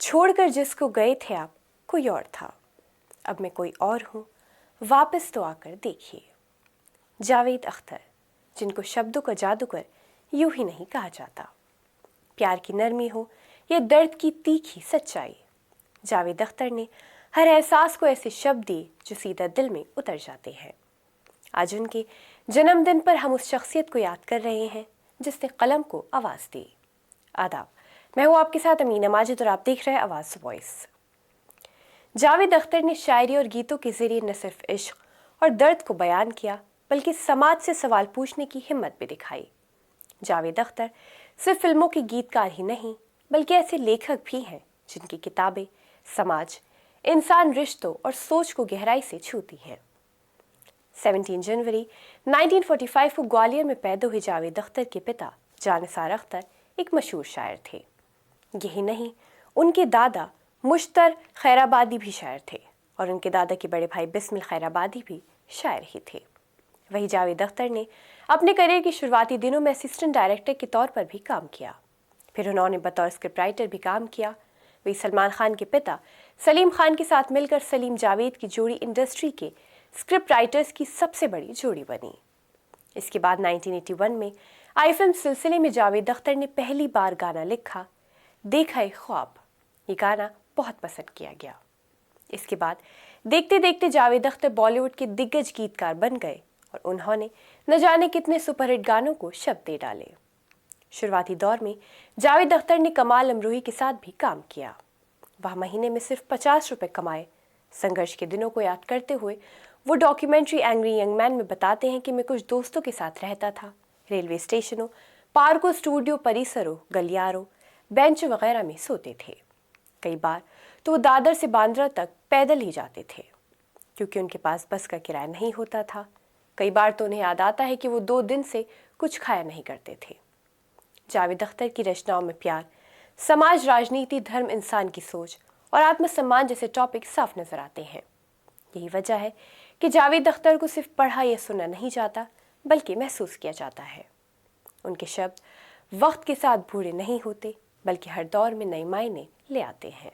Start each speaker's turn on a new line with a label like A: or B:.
A: छोड़कर जिसको गए थे आप कोई और था, अब मैं कोई और हूँ, वापस तो आकर देखिए। जावेद अख्तर, जिनको शब्दों का जादूगर यूं ही नहीं कहा जाता। प्यार की नरमी हो या दर्द की तीखी सच्चाई, जावेद अख्तर ने हर एहसास को ऐसे शब्द दिए जो सीधा दिल में उतर जाते हैं। आज उनके जन्मदिन पर हम उस शख्सियत को याद कर रहे हैं जिसने कलम को आवाज़ दी। आदाब, मैं हूँ आपके साथ अमीना माजिद और आप देख रहे हैं आवाज़ वॉइस। जावेद अख्तर ने शायरी और गीतों के जरिए न सिर्फ इश्क और दर्द को बयान किया बल्कि समाज से सवाल पूछने की हिम्मत भी दिखाई। जावेद अख्तर सिर्फ फिल्मों के गीतकार ही नहीं बल्कि ऐसे लेखक भी हैं जिनकी किताबें समाज, इंसान रिश्तों और सोच को गहराई से छूती हैं। 17 जनवरी 1945 को ग्वालियर में पैदा हुए जावेद अख्तर के पिता जानिसार अख्तर एक मशहूर शायर थे। यही नहीं, उनके दादा मुश्तर खैराबादी भी शायर थे और उनके दादा के बड़े भाई बिस्मिल खैराबादी भी शायर ही थे। वही जावेद अख्तर ने अपने करियर के शुरुआती दिनों में असिस्टेंट डायरेक्टर के तौर पर भी काम किया। फिर उन्होंने बतौर स्क्रिप्ट राइटर भी काम किया। वही सलमान खान के पिता सलीम खान के साथ मिलकर सलीम जावेद की जोड़ी इंडस्ट्री के स्क्रिप्ट राइटर्स की सबसे बड़ी जोड़ी बनी। इसके बाद 1981 में आई फिल्म सिलसिले में जावेद अख्तर ने पहली बार गाना लिखा, देखा ए ख्वाब। ये गाना बहुत पसंद किया गया। इसके बाद देखते देखते जावेद अख्तर बॉलीवुड के दिग्गज गीतकार बन गए और उन्होंने न जाने कितने सुपरहिट गानों को शब्द दे डाले। शुरुआती दौर में जावेद अख्तर ने कमाल अमरोही के साथ भी काम किया। वह महीने में सिर्फ 50 रुपए कमाए। संघर्ष के दिनों को याद करते हुए वो डॉक्यूमेंट्री एंग्री यंग मैन में बताते हैं कि मैं कुछ दोस्तों के साथ रहता था। रेलवे स्टेशनों, पार्कों, स्टूडियो परिसरों, गलियारों, बेंच वगैरह में सोते थे। कई बार तो वो दादर से बांद्रा तक पैदल ही जाते थे क्योंकि उनके पास बस का किराया नहीं होता था। कई बार तो उन्हें याद आता है कि वो 2 दिन से कुछ खाया नहीं करते थे। जावेद अख्तर की रचनाओं में प्यार, समाज, राजनीति, धर्म, इंसान की सोच और आत्मसम्मान जैसे टॉपिक साफ नजर आते हैं। यही वजह है कि जावेद अख्तर को सिर्फ पढ़ा या सुना नहीं जाता बल्कि महसूस किया जाता है। उनके शब्द वक्त के साथ बूढ़े नहीं होते बल्कि हर दौर में नए मायने ले आते हैं।